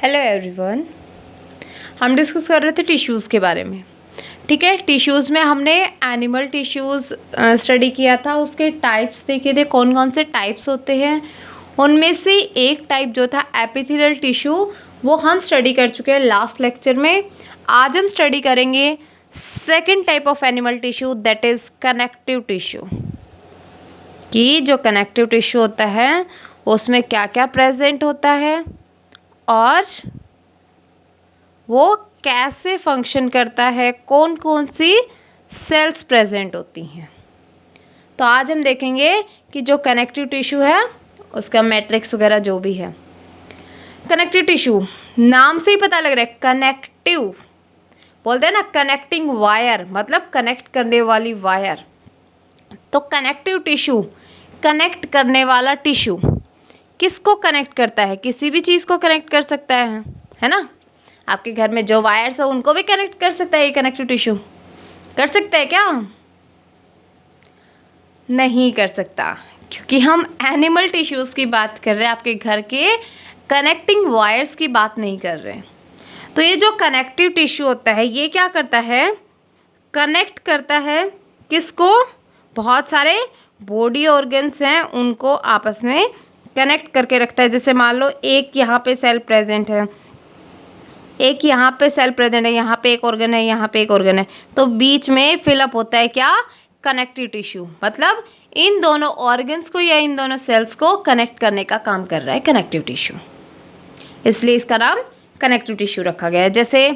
Hello everyone. हम discuss कर रहे थे टिश्यूज़ के बारे में। ठीक है, टिश्यूज़ में हमने एनिमल टिश्यूज़ स्टडी किया था, उसके टाइप्स देखे थे, कौन कौन से टाइप्स होते हैं। उनमें से एक टाइप जो था एपिथेलियल टिश्यू, वो हम स्टडी कर चुके हैं लास्ट लेक्चर में। आज हम स्टडी करेंगे second type of animal tissue, that is connective tissue. कि जो कनेक्टिव टिश्यू होता है उसमें क्या क्या प्रेजेंट होता है और वो कैसे फंक्शन करता है, कौन कौन सी सेल्स प्रेजेंट होती हैं। तो आज हम देखेंगे कि जो कनेक्टिव टिश्यू है उसका मैट्रिक्स वगैरह जो भी है। कनेक्टिव टिश्यू नाम से ही पता लग रहा है, कनेक्टिव बोलते हैं ना, कनेक्टिंग वायर मतलब कनेक्ट करने वाली वायर। तो कनेक्टिव टिश्यू कनेक्ट करने वाला टिश्यू किसको कनेक्ट करता है? किसी भी चीज़ को कनेक्ट कर सकता है ना। आपके घर में जो वायर्स है उनको भी कनेक्ट कर सकता है ये कनेक्टिव टिश्यू। कर सकता है क्या? नहीं कर सकता, क्योंकि हम एनिमल टिश्यूज़ की बात कर रहे हैं, आपके घर के कनेक्टिंग वायर्स की बात नहीं कर रहे हैं। तो ये जो कनेक्टिव टिश्यू होता है ये क्या करता है? कनेक्ट करता है किसको? बहुत सारे बॉडी ऑर्गन्स हैं उनको आपस में कनेक्ट करके रखता है। जैसे मान लो एक यहाँ पे सेल प्रेजेंट है, एक यहाँ पे सेल प्रेजेंट है, यहाँ पे एक ऑर्गन है, यहाँ पे एक ऑर्गन है, तो बीच में फिलअप होता है क्या? Connective tissue. मतलब इन दोनों ऑर्गन्स को या इन दोनों सेल्स को कनेक्ट करने का काम कर रहा है कनेक्टिव टिश्यू, इसलिए इसका नाम कनेक्टिव टिश्यू रखा गया है। जैसे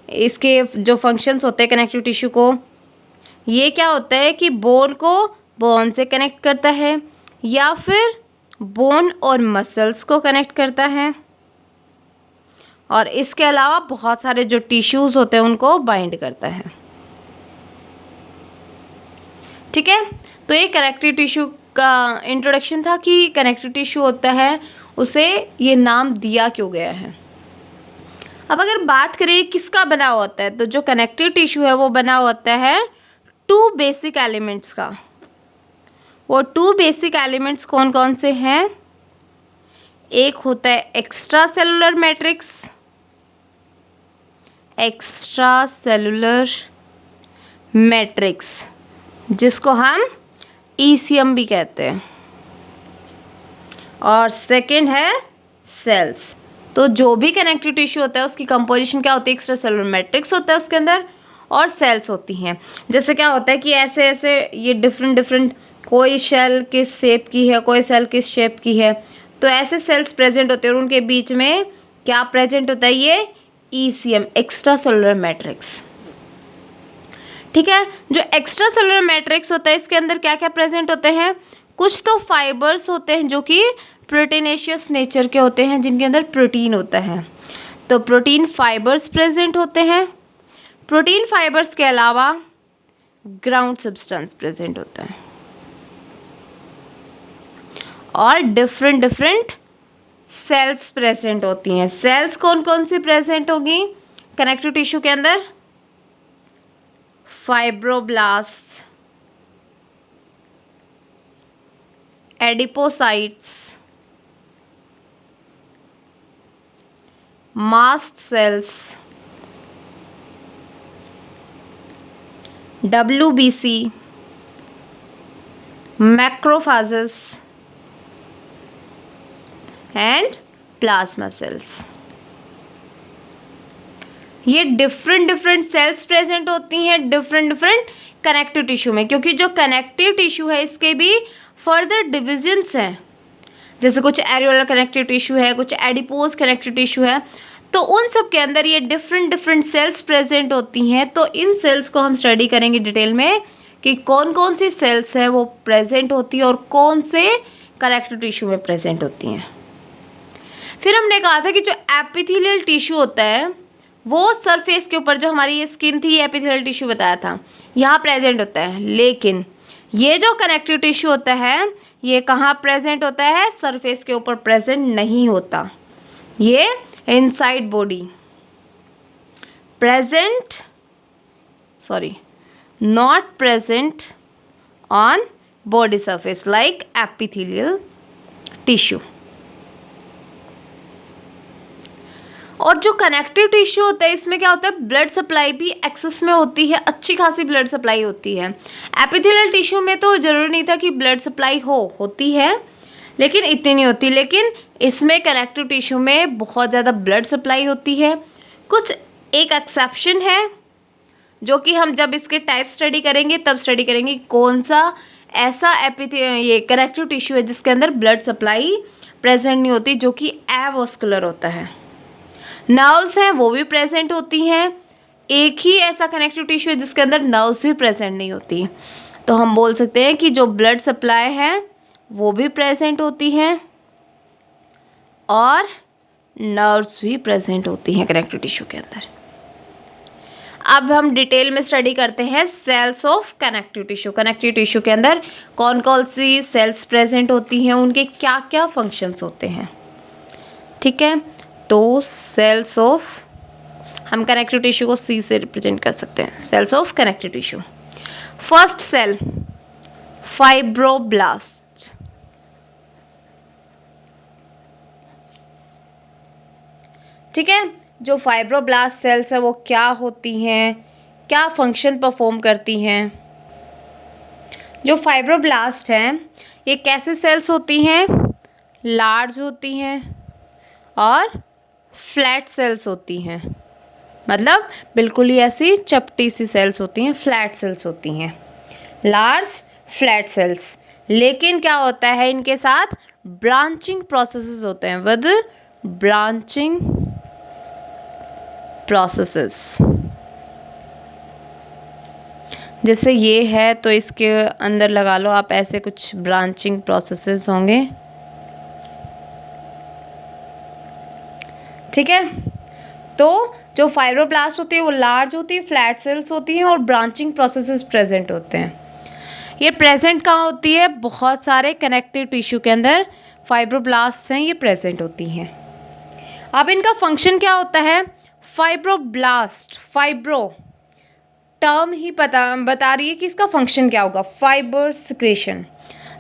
इसके जो फंक्शंस होते हैं कनेक्टिव टिश्यू को, ये क्या होता है कि बोन को बोन से कनेक्ट करता है या फिर बोन और मसल्स को कनेक्ट करता है, और इसके अलावा बहुत सारे जो टिश्यूज़ होते हैं उनको बाइंड करता है। ठीक है, तो ये कनेक्टिव टिश्यू का इंट्रोडक्शन था कि कनेक्टिव टिश्यू होता है, उसे ये नाम दिया क्यों गया है। अब अगर बात करें किसका बना होता है, तो जो कनेक्टिव टिश्यू है वो बना होता है टू बेसिक एलिमेंट्स का। वो टू बेसिक एलिमेंट्स कौन कौन से हैं? एक होता है extra cellular matrix, extra cellular matrix जिसको हम ईसीएम भी कहते हैं, और सेकंड है सेल्स। तो जो भी कनेक्टिव टिश्यू होता है उसकी कंपोजिशन क्या होती है? एक्स्ट्रा सेलुलर मैट्रिक्स होता है उसके अंदर और सेल्स होती हैं। जैसे क्या होता है कि ऐसे ऐसे ये डिफरेंट कोई सेल किस शेप की है, कोई सेल किस शेप की है, तो ऐसे सेल्स प्रेजेंट होते हैं और उनके बीच में क्या प्रेजेंट होता है? ये ईसीएम, एक्स्ट्रा सेलुलर मैट्रिक्स। ठीक है, जो एक्स्ट्रा सेलुलर मैट्रिक्स होता है इसके अंदर क्या क्या प्रेजेंट होते हैं? कुछ तो फाइबर्स होते हैं जो कि प्रोटीनेशियस नेचर के होते हैं, जिनके अंदर प्रोटीन होता है, तो प्रोटीन फाइबर्स प्रेजेंट होते हैं। प्रोटीन फाइबर्स के अलावा ग्राउंड सब्सटेंस प्रेजेंट होता है, और डिफरेंट सेल्स प्रेजेंट होती हैं। सेल्स कौन कौन सी प्रेजेंट होगी कनेक्टिव टिश्यू के अंदर? Fibroblast, adipocytes, mast cells, WBC, macrophages and plasma cells. ये डिफरेंट सेल्स प्रेजेंट होती हैं डिफरेंट कनेक्टिव टिश्यू में, क्योंकि जो कनेक्टिव टिश्यू है इसके भी फर्दर डिविजन्स हैं। जैसे कुछ एरियोलर कनेक्टिव टिश्यू है, कुछ एडिपोज कनेक्टिव टिश्यू है, तो उन सब के अंदर ये डिफरेंट सेल्स प्रेजेंट होती हैं। तो इन सेल्स को हम स्टडी करेंगे डिटेल में कि कौन कौन सी सेल्स हैं वो प्रेजेंट होती है और कौन से कनेक्टिव टिश्यू में प्रेजेंट होती हैं। फिर हमने कहा था कि जो एपिथेलियल टिश्यू होता है वो सरफेस के ऊपर, जो हमारी ये स्किन थी, ये एपिथेलियल टिश्यू बताया था, यहाँ प्रेजेंट होता है। लेकिन ये जो कनेक्टिव टिश्यू होता है ये कहाँ प्रेजेंट होता है? सरफेस के ऊपर प्रेजेंट नहीं होता, ये inside body present, sorry not present on body surface like epithelial tissue. और जो कनेक्टिव टिश्यू होता है इसमें क्या होता है, ब्लड सप्लाई भी एक्सेस में होती है, अच्छी खासी ब्लड सप्लाई होती है। एपिथेलियल टिश्यू में तो ज़रूरी नहीं था कि ब्लड सप्लाई होती है, लेकिन इतनी नहीं होती, लेकिन इसमें कनेक्टिव टिश्यू में बहुत ज़्यादा ब्लड सप्लाई होती है। कुछ एक एक्सेप्शन है जो कि हम जब इसके टाइप स्टडी करेंगे तब स्टडी करेंगे कौन सा ऐसा ये कनेक्टिव टिश्यू है जिसके अंदर ब्लड सप्लाई प्रेजेंट नहीं होती, जो कि एवॉस्कुलर होता है। नर्व्स हैं वो भी प्रेजेंट होती हैं, एक ही ऐसा कनेक्टिव टिश्यू है जिसके अंदर नर्व्स भी प्रेजेंट नहीं होती। तो हम बोल सकते हैं कि जो ब्लड सप्लाई है वो भी प्रेजेंट होती हैं और नर्व्स भी प्रेजेंट होती हैं कनेक्टिव टिश्यू के अंदर। अब हम डिटेल में स्टडी करते हैं cells of connective tissue. Connective tissue के अंदर कौन कौन सी सेल्स प्रेजेंट होती हैं, उनके क्या क्या फंक्शंस होते हैं। ठीक है, तो सेल्स ऑफ, हम कनेक्टिव टिश्यू को सी से रिप्रेजेंट कर सकते हैं, cells of connective tissue. First cell fibroblast. ठीक है, जो फाइब्रोब्लास्ट सेल्स है वो क्या होती हैं, क्या फंक्शन परफॉर्म करती हैं। जो फाइब्रोब्लास्ट हैं ये कैसे सेल्स होती हैं, लार्ज होती हैं और फ्लैट सेल्स होती हैं, मतलब बिल्कुल ही ऐसी चपटी सी सेल्स होती हैं, फ्लैट सेल्स होती हैं, लार्ज फ्लैट सेल्स। लेकिन क्या होता है इनके साथ ब्रांचिंग प्रोसेसेस होते हैं, विद ब्रांचिंग प्रोसेसेस। जैसे ये है तो इसके अंदर लगा लो आप ऐसे कुछ ब्रांचिंग प्रोसेसेस होंगे। ठीक है, तो जो फाइब्रोब्लास्ट होती है वो लार्ज होती है, फ्लैट सेल्स होती हैं और ब्रांचिंग प्रोसेसेस प्रेजेंट होते हैं। ये प्रेजेंट कहाँ होती है, बहुत सारे कनेक्टिव टिश्यू के अंदर फाइब्रोब्लास्ट हैं, ये प्रेजेंट होती हैं। अब इनका फंक्शन क्या होता है, फाइब्रोब्लास्ट, फाइब्रो टर्म ही बता रही है कि इसका फंक्शन क्या होगा, फाइबर सिक्रेशन।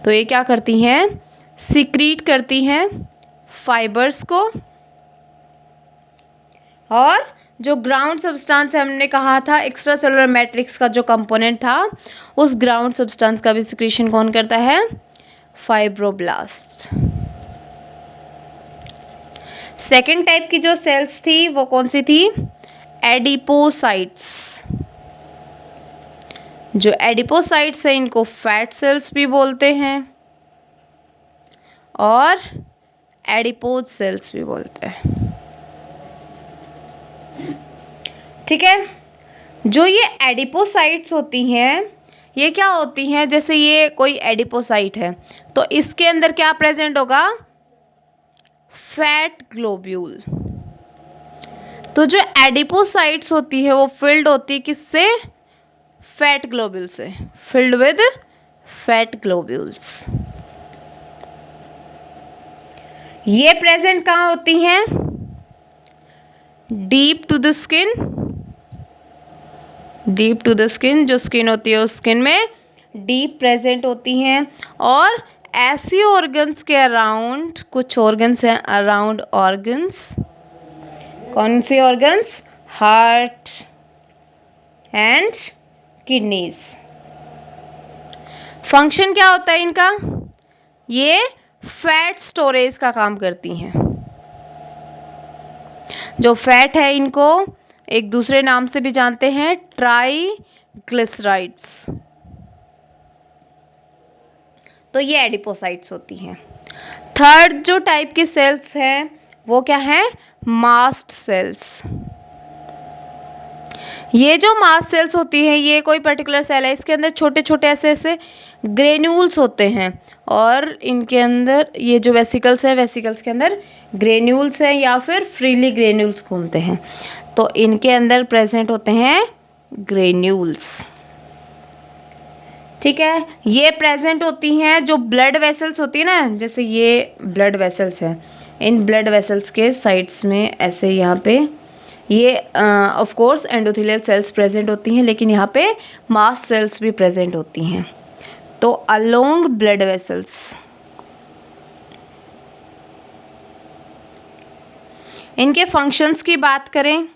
तो ये क्या करती हैं, सिक्रीट करती हैं फाइबर्स को, और जो ग्राउंड सब्सटेंस हमने कहा था एक्स्ट्रा सेलुलर मैट्रिक्स का जो कंपोनेंट था, उस ग्राउंड सब्सटेंस का भी सिक्रेशन कौन करता है, फाइब्रोब्लास्ट। सेकेंड टाइप की जो सेल्स थी वो कौन सी थी, एडिपोसाइट्स। जो एडिपोसाइट्स है इनको फैट सेल्स भी बोलते हैं और एडिपोज सेल्स भी बोलते हैं। ठीक है, जो ये एडिपोसाइट्स होती हैं ये क्या होती हैं, जैसे ये कोई एडिपोसाइट है तो इसके अंदर क्या प्रेजेंट होगा, फैट ग्लोब्यूल। तो जो एडिपोसाइट्स होती है वो फिल्ड होती है किससे, फैट ग्लोब्यूल से, फिल्ड विद फैट ग्लोब्यूल्स। ये प्रेजेंट कहाँ होती हैं, deep to the skin, deep to the skin, जो स्किन होती है उस स्किन में डीप प्रेजेंट होती हैं। और ऐसी ऑर्गन्स के अराउंड, कुछ ऑर्गन्स हैं अराउंड ऑर्गन्स, कौन सी organs, heart and kidneys. Function क्या होता है इनका, ये फैट स्टोरेज का काम करती हैं। जो फैट है इनको एक दूसरे नाम से भी जानते हैं, ट्राइग्लिसराइड्स। तो ये एडिपोसाइट्स होती हैं। थर्ड जो टाइप की सेल्स हैं वो क्या है, मास्ट सेल्स। ये जो मास्ट सेल्स होती हैं ये कोई पर्टिकुलर सेल है, इसके अंदर छोटे छोटे ऐसे ऐसे ग्रेन्यूल्स होते हैं और इनके अंदर ये जो वेसिकल्स हैं, वेसिकल्स के अंदर ग्रेन्यूल्स हैं या फिर फ्रीली ग्रेन्यूल्स घूमते हैं, तो इनके अंदर प्रेजेंट होते हैं ग्रेन्यूल्स। ठीक है, ये प्रेजेंट होती हैं जो ब्लड वेसल्स होती है ना, जैसे ये ब्लड वेसल्स हैं, इन ब्लड वेसल्स के साइड्स में ऐसे यहाँ पे ये of course endothelial cells present होती हैं, लेकिन यहाँ पे मास्ट सेल्स भी प्रेजेंट होती हैं। तो अलोंग ब्लड वेसल्स इनके फंक्शंस की बात करें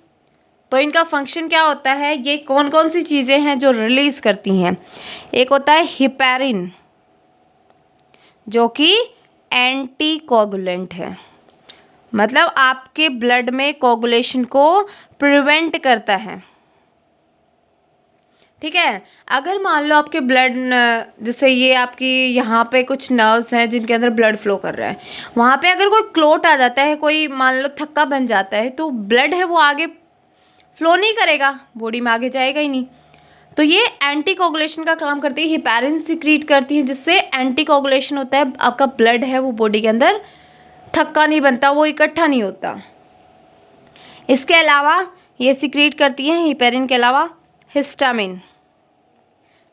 तो इनका फंक्शन क्या होता है, ये कौन कौन सी चीज़ें हैं जो रिलीज़ करती हैं। एक होता है हिपैरिन जो कि एंटी कोगुलेंट है, मतलब आपके ब्लड में कोगुलेशन को प्रिवेंट करता है। ठीक है, अगर मान लो आपके ब्लड, जैसे ये आपकी यहाँ पे कुछ नर्व्स हैं जिनके अंदर ब्लड फ्लो कर रहा है, वहाँ पे अगर कोई क्लोट आ जाता है, कोई मान लो थक्का बन जाता है, तो ब्लड है वो आगे फ्लो नहीं करेगा, बॉडी में आगे जाएगा ही नहीं। तो ये एंटी कोगुलेशन का काम करती है, हिपैरिन सिक्रीट करती है जिससे एंटी कोगुलेशन होता है, आपका ब्लड है वो बॉडी के अंदर थक्का नहीं बनता, वो इकट्ठा नहीं होता। इसके अलावा ये सिक्रीट करती है हिपैरिन के अलावा हिस्टामिन।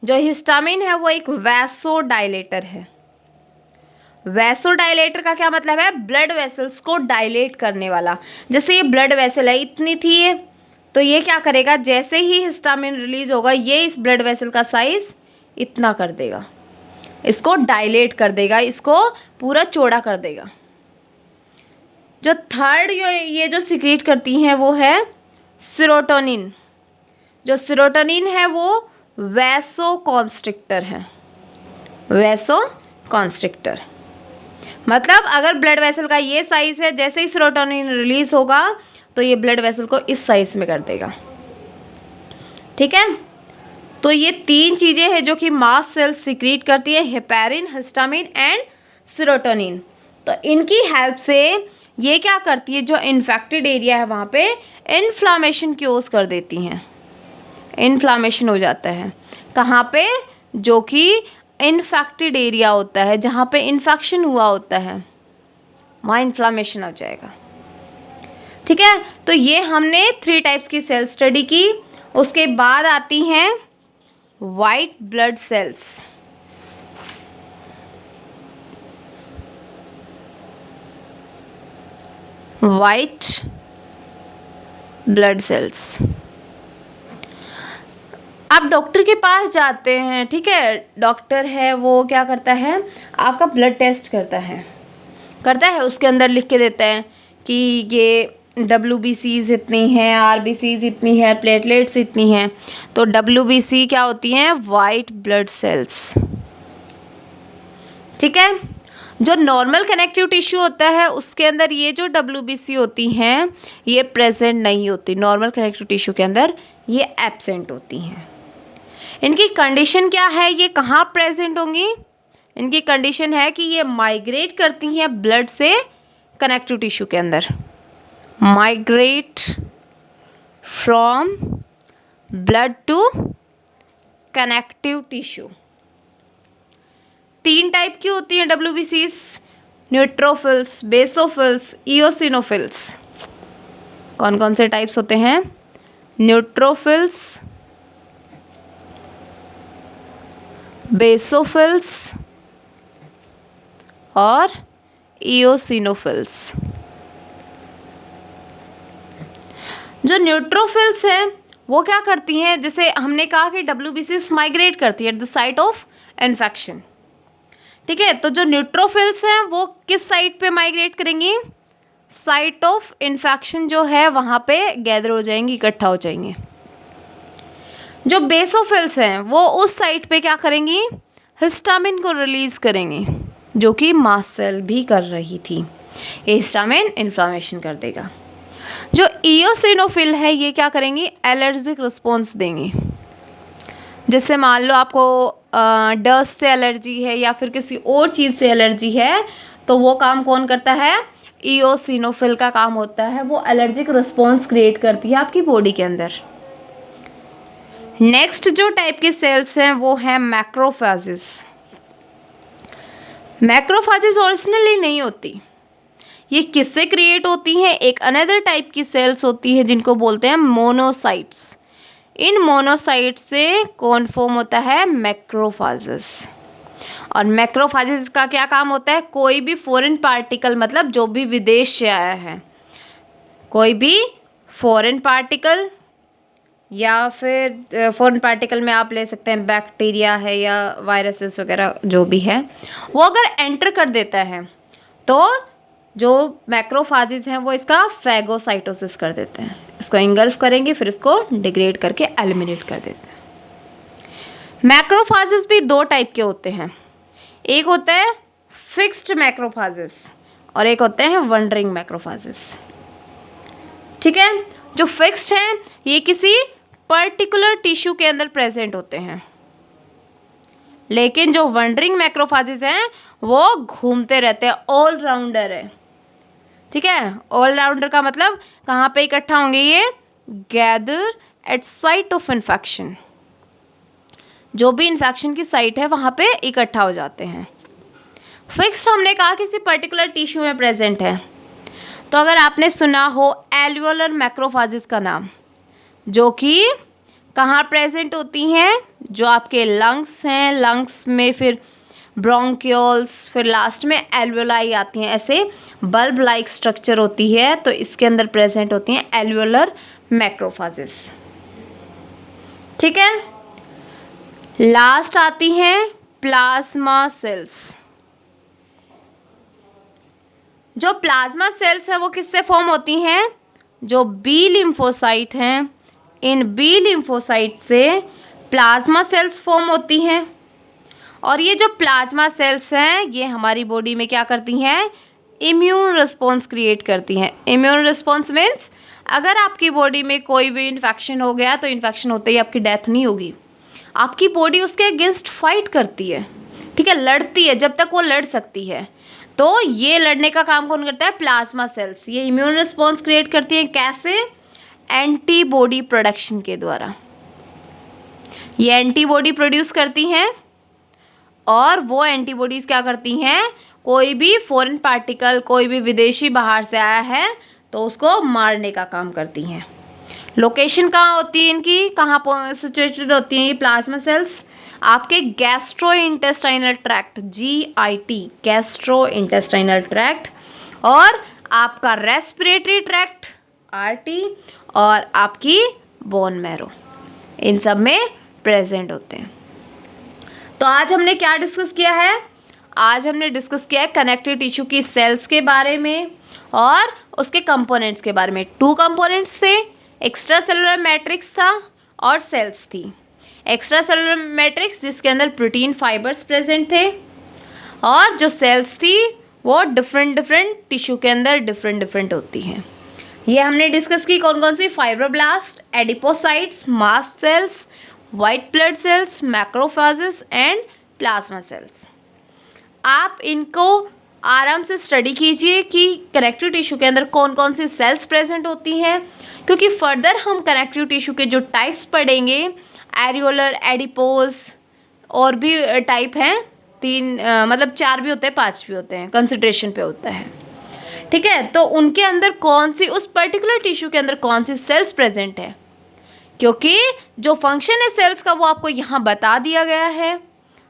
जो हिस्टामिन है वो एक वैसोडाइलेटर है। वैसोडाइलेटर का क्या मतलब है, ब्लड वेसल्स को डायलेट करने वाला। जैसे ये ब्लड वेसल है, इतनी थी ये, तो ये क्या करेगा, जैसे ही हिस्टामिन रिलीज होगा ये इस ब्लड वेसल का साइज इतना कर देगा, इसको डायलेट कर देगा, इसको पूरा चौड़ा कर देगा। जो थर्ड ये जो सिक्रीट करती हैं वो है सेरोटोनिन। जो सेरोटोनिन है वो वैसोकॉन्स्ट्रिक्टर है। वैसोकॉन्स्ट्रिक्टर मतलब अगर ब्लड वेसल का ये साइज है, जैसे ही सेरोटोनिन रिलीज होगा तो ये ब्लड वेसल को इस साइज में कर देगा। ठीक है, तो ये तीन चीज़ें हैं जो कि मास्ट सेल्स सिक्रीट करती है, हेपैरिन, हिस्टामिन एंड सेरोटोनिन। तो इनकी हेल्प से ये क्या करती है, जो इन्फेक्टेड एरिया है वहाँ पे इन्फ्लामेशन क्योज कर देती हैं। इन्फ्लामेशन हो जाता है कहाँ पे, जो कि इन्फेक्टेड एरिया होता है, जहाँ पे इन्फेक्शन हुआ होता है वहाँ इन्फ्लामेशन हो जाएगा। ठीक है, तो ये हमने 3 टाइप्स की सेल स्टडी की। उसके बाद आती हैं white blood sales. White blood sales, आप डॉक्टर के पास जाते हैं, ठीक है, डॉक्टर है वो क्या करता है, आपका ब्लड टेस्ट करता है, उसके अंदर लिख के देता है कि ये WBCs इतनी हैं, RBCs इतनी है, प्लेटलेट्स इतनी हैं। तो WBC क्या होती हैं, वाइट ब्लड सेल्स। ठीक है, जो नॉर्मल कनेक्टिव टिश्यू होता है उसके अंदर ये जो WBC होती हैं ये प्रेजेंट नहीं होती, नॉर्मल कनेक्टिव टिश्यू के अंदर ये एब्सेंट होती हैं। इनकी कंडीशन क्या है, ये कहाँ प्रेजेंट होंगी, इनकी कंडीशन है कि ये माइग्रेट करती हैं ब्लड से कनेक्टिव टिश्यू के अंदर, migrate from blood to connective tissue. 3 type की होती हैं WBCs, न्यूट्रोफिल्स, बेसोफिल्स, इओसिनोफिल्स। कौन कौन से टाइप्स होते हैं, न्यूट्रोफिल्स, बेसोफिल्स और इओसिनोफिल्स। जो न्यूट्रोफिल्स हैं वो क्या करती हैं, जैसे हमने कहा कि WBCs माइग्रेट करती है at the site of infection. ठीक है, तो जो न्यूट्रोफिल्स हैं वो किस साइट पे माइग्रेट करेंगी, साइट ऑफ इन्फेक्शन जो है वहाँ पे गैदर हो जाएंगी, इकट्ठा हो जाएंगे। जो बेसोफिल्स हैं वो उस साइट पे क्या करेंगी, हिस्टामिन को रिलीज़ करेंगी, जो कि मास्ट सेल भी कर रही थी। ये हिस्टामिन इन्फ्लामेशन कर देगा। जो इओसिनोफिल है ये क्या करेंगी, एलर्जिक रिस्पॉन्स देंगी। जैसे मान लो आपको डस्ट से एलर्जी है या फिर किसी और चीज़ से एलर्जी है, तो वो काम कौन करता है, इओसिनोफिल का काम होता है, वो एलर्जिक रिस्पॉन्स क्रिएट करती है आपकी बॉडी के अंदर। नेक्स्ट जो टाइप की सेल्स हैं वो है मैक्रोफेजेस। मैक्रोफेजेस ओरिजिनली नहीं होती, ये किससे क्रिएट होती हैं, एक अनदर टाइप की सेल्स होती है जिनको बोलते हैं मोनोसाइट्स। इन मोनोसाइट्स से कौन फॉर्म होता है, मैक्रोफेजेस। और मैक्रोफेजेस का क्या काम होता है, कोई भी फॉरेन पार्टिकल, मतलब जो भी विदेश से आया है, कोई भी फॉरेन पार्टिकल, या फिर फॉरेन पार्टिकल में आप ले सकते हैं बैक्टीरिया है या वायरसेस वगैरह जो भी है, वो अगर एंटर कर देता है तो जो मैक्रोफाजेज हैं वो इसका फैगोसाइटोसिस कर देते हैं, इसको इंगल्फ करेंगे, फिर इसको डिग्रेड करके एलिमिनेट कर देते हैं। मैक्रोफाजेस भी दो टाइप के होते हैं, एक होता है फिक्स्ड मैक्रोफाजेस और एक होते हैं वंडरिंग मैक्रोफाजेस। ठीक है, जो फिक्स्ड हैं ये किसी पर्टिकुलर टिश्यू के अंदर प्रेजेंट होते हैं, लेकिन जो वंडरिंग मैक्रोफाजेस हैं वो घूमते रहते हैं, ऑल राउंडर है। ठीक है, ऑल राउंडर का मतलब कहाँ पे इकट्ठा होंगे ये? Gather at site of infection, जो भी इन्फेक्शन की साइट है वहाँ पे इकट्ठा हो जाते हैं। फिक्स्ड हमने कहा किसी पर्टिकुलर टिश्यू में प्रेजेंट है। तो अगर आपने सुना हो एल्वियोलर मैक्रोफाजेस का नाम, जो कि कहाँ प्रेजेंट होती हैं? जो आपके लंग्स हैं, लंग्स में फिर ब्रोंक्यूल्स, फिर लास्ट में एल्वियोलाई आती हैं, ऐसे बल्ब लाइक स्ट्रक्चर होती है, तो इसके अंदर प्रेजेंट होती हैं एल्वियोलर मैक्रोफाजेस। ठीक है, लास्ट आती हैं प्लाज्मा सेल्स। जो प्लाज्मा सेल्स है वो किससे फॉर्म होती हैं? जो बी लिम्फोसाइट हैं, इन बी लिम्फोसाइट से प्लाज्मा सेल्स फॉर्म होती हैं। और ये जो प्लाज्मा सेल्स हैं ये हमारी बॉडी में क्या करती हैं? इम्यून रिस्पॉन्स क्रिएट करती हैं। इम्यून रिस्पॉन्स मीन्स अगर आपकी बॉडी में कोई भी इन्फेक्शन हो गया तो इन्फेक्शन होते ही आपकी डेथ नहीं होगी, आपकी बॉडी उसके अगेंस्ट फाइट करती है। ठीक है, लड़ती है जब तक वो लड़ सकती है। तो ये लड़ने का काम कौन करता है? Plasma cells. ये इम्यून रिस्पॉन्स क्रिएट करती हैं, कैसे? एंटीबॉडी प्रोडक्शन के द्वारा। ये एंटीबॉडी प्रोड्यूस करती हैं और वो एंटीबॉडीज़ क्या करती हैं? कोई भी फॉरेन पार्टिकल, कोई भी विदेशी बाहर से आया है तो उसको मारने का काम करती हैं। लोकेशन कहाँ होती है इनकी? कहाँ सिचुएटेड होती हैं ये प्लाज्मा सेल्स? आपके gastro intestinal tract, GIT, gastro intestinal tract, और आपका रेस्पिरेटरी ट्रैक्ट, RT, और आपकी बोन मैरो, इन सब में प्रेजेंट होते हैं। तो आज हमने क्या डिस्कस किया है? आज हमने डिस्कस किया है कनेक्टिव टिश्यू की सेल्स के बारे में और उसके कंपोनेंट्स के बारे में। 2 कंपोनेंट्स थे, एक्स्ट्रा सेलुलर मैट्रिक्स था और सेल्स थी। एक्स्ट्रा सेलुलर मैट्रिक्स जिसके अंदर प्रोटीन फाइबर्स प्रेजेंट थे, और जो सेल्स थी वो डिफरेंट टिश्यू के अंदर डिफरेंट होती हैं। ये हमने डिस्कस की कौन कौन सी? Fibroblast, adipocytes, mast cells, white blood cells, macrophages and plasma cells. आप इनको आराम से स्टडी कीजिए कि कनेक्टिव टिश्यू के अंदर कौन कौन सी सेल्स प्रेजेंट होती हैं, क्योंकि फर्दर हम कनेक्टिव टिश्यू के जो टाइप्स पढ़ेंगे, एरियोलर, एडिपोज, और भी टाइप हैं, 3 मतलब 4 भी होते हैं, 5 भी होते हैं, कंसिडरेशन पे होता है। ठीक है, तो उनके अंदर कौन सी, उस पर्टिकुलर टिश्यू के अंदर कौन सी सेल्स प्रेजेंट है, क्योंकि जो फंक्शन है सेल्स का वो आपको यहाँ बता दिया गया है,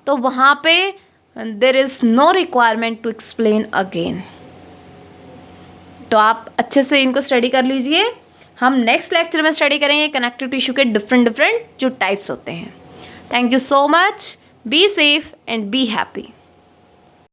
तो वहाँ पे there is no requirement to explain again. तो आप अच्छे से इनको स्टडी कर लीजिए। हम नेक्स्ट लेक्चर में स्टडी करेंगे कनेक्टिव टिश्यू के डिफरेंट जो टाइप्स होते हैं। Thank you so much, be safe and be happy.